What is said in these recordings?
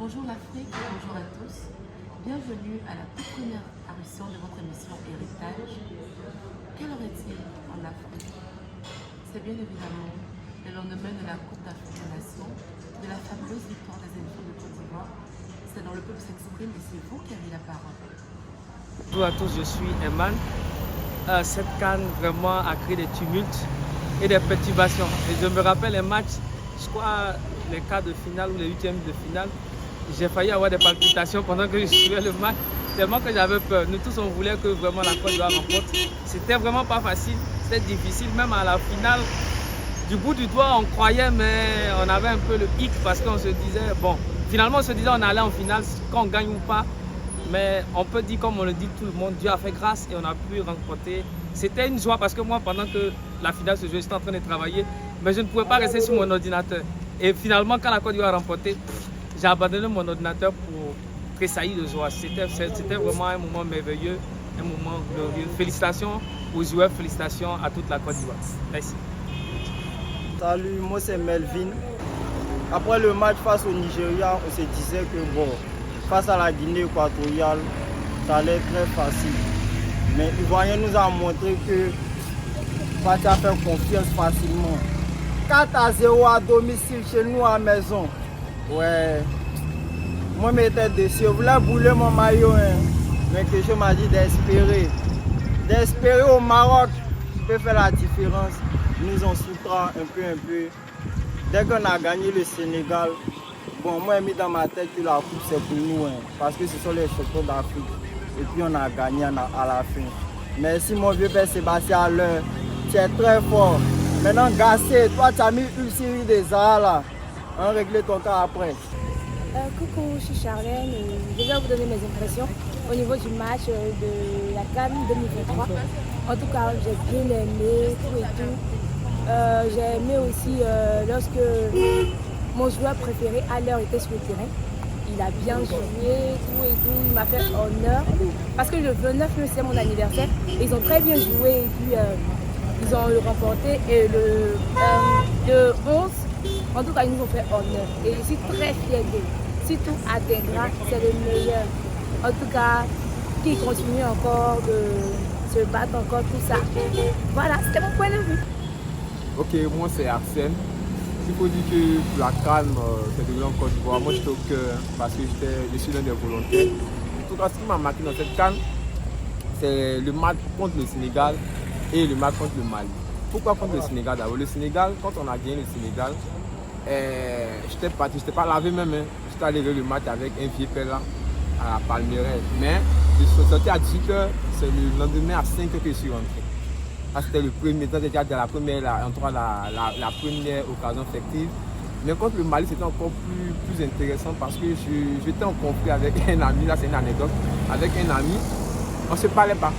Bonjour l'Afrique, bonjour à tous. Bienvenue à la toute première apparition de votre émission Héritage. Quelle heure est-il en Afrique? C'est bien évidemment le lendemain de la Coupe d'Afrique des Nations, de la fabuleuse victoire des éléphants de Côte d'Ivoire. C'est dans le peuple s'exprime et c'est vous qui avez la parole. Bonjour à tous, je suis Eman. Cette CAN vraiment a créé des tumultes et des perturbations. Et je me rappelle un match, je crois les quarts de finale ou les huitièmes de finale, j'ai failli avoir des palpitations pendant que je suivais le match, tellement que j'avais peur. Nous tous, on voulait que vraiment la Côte d'Ivoire remporte. C'était vraiment pas facile, c'était difficile. Même à la finale, du bout du doigt, on croyait, mais on avait un peu le hic parce qu'on se disait, bon, finalement on se disait on allait en finale, qu'on gagne ou pas. Mais on peut dire, comme on le dit tout le monde, Dieu a fait grâce et on a pu remporter. C'était une joie parce que moi, pendant que la finale se jouait, j'étais en train de travailler, mais je ne pouvais pas rester sur mon ordinateur. Et finalement, quand la Côte d'Ivoire a remporté, j'ai abandonné mon ordinateur pour tressaillir de joie. C'était vraiment un moment merveilleux, un moment glorieux. Félicitations aux joueurs, félicitations à toute la Côte d'Ivoire. Merci. Salut, moi c'est Melvin. Après le match face au Nigeria, on se disait que bon, face à la Guinée équatoriale, ça allait être très facile. Mais l'Ivoirien nous a montré que Fati a fait confiance facilement. 4-0 à domicile chez nous à la maison. Ouais. Moi, j'étais déçu. Je voulais bouler mon maillot. Mais que je m'a dit d'espérer. D'espérer au Maroc peut faire la différence. Nous en soutenons un peu. Dès qu'on a gagné le Sénégal, bon, moi, j'ai mis dans ma tête que la coupe, c'est pour nous. Parce que ce sont les champions d'Afrique. Et puis, on a gagné à la fin. Merci, mon vieux père Sébastien à l'heure. Tu es très fort. Maintenant, Gassé, toi, tu as mis une série des Zahara là. On va régler ton cas après. Coucou, je suis Charlène. Je vais vous donner mes impressions au niveau du match de la CAN 2023. En tout cas, j'ai bien aimé tout et tout. J'ai aimé aussi lorsque mon joueur préféré à l'heure était sur le terrain. Il a bien joué, tout et tout. Il m'a fait honneur. Parce que le 29 mai, c'est mon anniversaire. Ils ont très bien joué et puis ils ont remporté. Et le 11, en tout cas, ils nous ont fait honneur. Et je suis très fière d'eux. Surtout à Dengra, c'est le meilleur. En tout cas, qu'ils continuent encore de se battre encore, tout ça. Voilà, c'était mon point de vue. Ok, moi c'est Arsène. Il faut dire que pour la CAN, c'est devenu en Côte d'Ivoire. Moi j'étais au cœur parce que je suis l'un des volontaires. En tout cas, ce qui m'a marqué dans cette CAN, c'est le match contre le Sénégal et le match contre le Mali. Pourquoi contre le Sénégal d'abord? Le Sénégal, quand on a gagné le Sénégal, j'étais parti, je n'étais pas lavé même. J'étais allé voir le match avec un vieux père là, à la Palmeraie. Mais je suis sorti à 18h, c'est le lendemain à 5h que je suis rentré. C'était le premier temps, c'était la première occasion effective. Mais contre le Mali, c'était encore plus intéressant parce que j'étais en conflit avec un ami, là c'est une anecdote, avec un ami, on ne se parlait pas.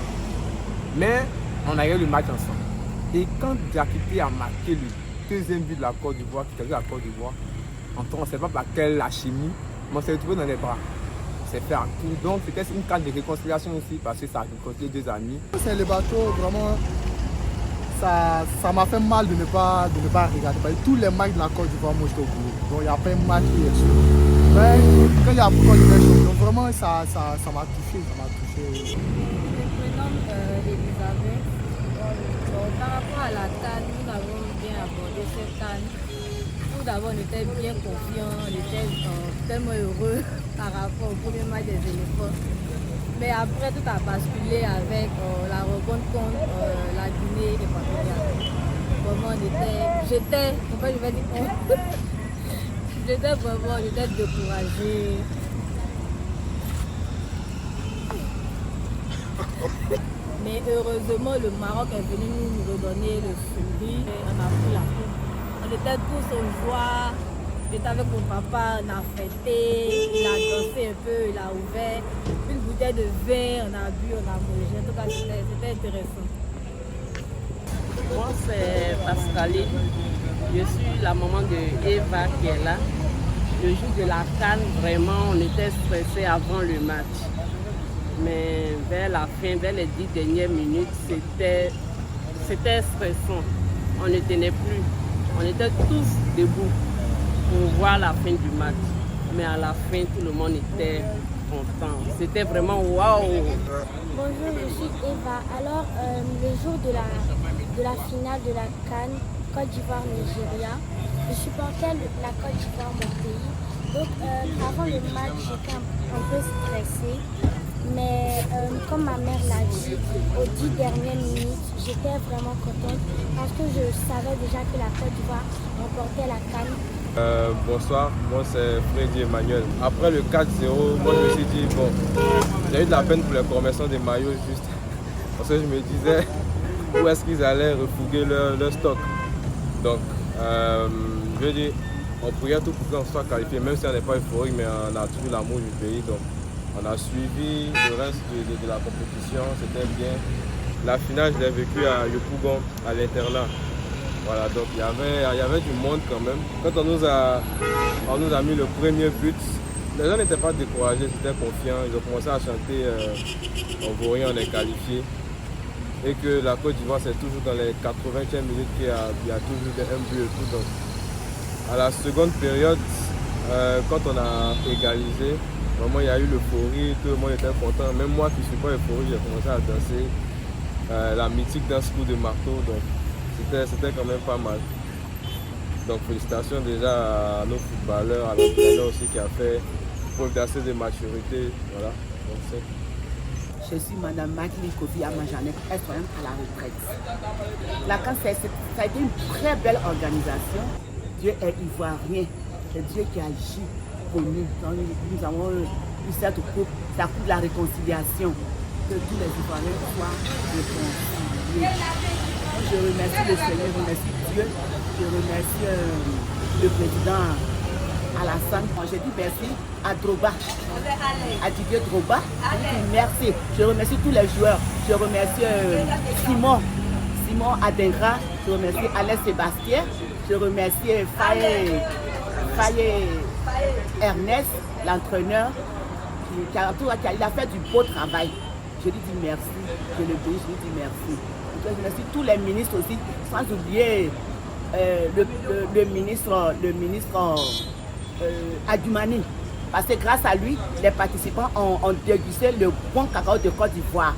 Mais on a eu le match ensemble. Et quand Diakité a marqué le deuxième but de la Côte d'Ivoire, qui était la Côte d'Ivoire, on ne sait pas par quelle alchimie, mais on s'est retrouvé dans les bras. C'est fait un tour. Donc c'était une carte de réconciliation aussi parce que ça a réconcilié deux amis. C'est le bateau, vraiment, ça m'a fait mal de ne pas regarder. Parce que tous les matchs de la Côte d'Ivoire, moi j'étais au boulot. Donc il n'y a pas un match qui est sûr. Mais quand il y a Côte d'Ivoire, donc vraiment ça m'a touché, Je me nomme Elisabeth. Par rapport à la CAN, nous avons bien abordé cette CAN. Tout d'abord, on était bien confiants, on était tellement heureux par rapport au premier match des éléphants. Mais après, tout a basculé avec la rencontre contre la Guinée équatoriale. Vraiment, j'étais découragée. Mais heureusement, le Maroc est venu nous redonner le sourire. On a pris la coupe. On était tous en joie. J'étais avec mon papa, on a fêté, il a dansé un peu, il a ouvert une bouteille de vin, on a bu, on a mangé. En tout cas, c'était intéressant. Moi, c'est Pascaline. Je suis la maman de Eva qui est là. Le jour de la CAN, vraiment, on était stressés avant le match. Mais vers la fin, vers les 10 dernières minutes, c'était stressant. On ne tenait plus. On était tous debout pour voir la fin du match. mais à la fin, tout le monde était content. C'était vraiment waouh! Bonjour, je suis Eva. Alors, le jour de la finale de la CAN, Côte d'Ivoire-Nigeria, je supportais la Côte d'Ivoire, mon pays. Donc, avant le match, j'étais un peu stressée. Mais comme ma mère l'a dit, aux 10 dernières minutes, j'étais vraiment contente parce que je savais déjà que la Côte d'Ivoire remportait la CAN. Bonsoir, moi c'est Freddy Emmanuel. Après le 4-0, moi je me suis dit, bon, j'ai eu de la peine pour les commerçants des maillots juste parce que je me disais où est-ce qu'ils allaient refouguer leur stock. Donc, je veux dire, on priait tout pour qu'on soit qualifié, même si on n'est pas euphorique, mais on a toujours l'amour du pays. Donc, on a suivi le reste de la compétition, c'était bien. La finale, je l'ai vécue à Yopougon, à l'internat. Voilà, donc il y avait du monde quand même. Quand on nous a mis le premier but, les gens n'étaient pas découragés, ils étaient confiants. Ils ont commencé à chanter on vaut rien, on est qualifié. Et que la Côte d'Ivoire, c'est toujours dans les 80e minutes qu'il y a toujours un but et tout. Donc, à la seconde période, quand on a égalisé, vraiment il y a eu l'euphorie, tout le monde était content. Même moi qui ne suis pas euphorique, j'ai commencé à danser la mythique danse coup de marteau. Donc, c'était quand même pas mal. Donc félicitations déjà à nos footballeurs, à l'entraîneur aussi qui a fait preuve d'assez de maturité. Voilà. Donc, je suis Madame Makili Kofi Amajanek, SOM à la retraite. La CAN, ça a été une très belle organisation. Dieu est ivoirien, c'est Dieu qui agit pour nous. Donc, nous avons eu cette coupe, la coupe de la réconciliation, que tous les Ivoiriens soient réconciliés. Je remercie le Seigneur, je remercie Dieu, je remercie le président Alassane. Je dis merci à Drogba, à Didier Drogba. Je dis merci. Je remercie tous les joueurs. Je remercie Simon Adengra. Je remercie Alain Sébastien. Je remercie Faye Ernest, l'entraîneur. Il a fait du beau travail. Je lui dis merci. Je le bénis, je lui dis merci. Je remercie tous les ministres aussi, sans oublier le ministre Adjumani. Parce que grâce à lui, les participants ont dégusté le bon cacao de Côte d'Ivoire.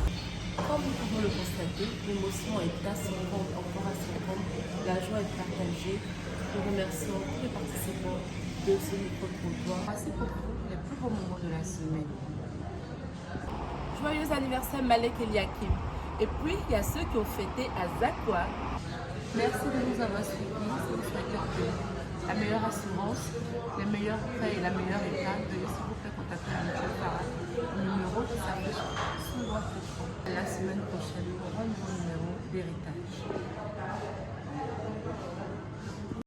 Comme nous pouvons le constater, l'émotion est ascendante, encore ascendante, la joie est partagée. Nous remercions tous les participants de ce micro-trottoir. Voici pour vous les plus beaux moments de la semaine. Joyeux anniversaire Malek Eliakim. Et puis, il y a ceux qui ont fêté à Zakwa. Merci de nous avoir suivis. C'est le souhaiteur de la meilleure assurance, les meilleurs prêts et la meilleure épargne. Veuillez s'il vous plaît contacter la mutuelle Farah, le numéro qui s'affiche sous votre écran. La semaine prochaine pour un nouveau numéro d'héritage.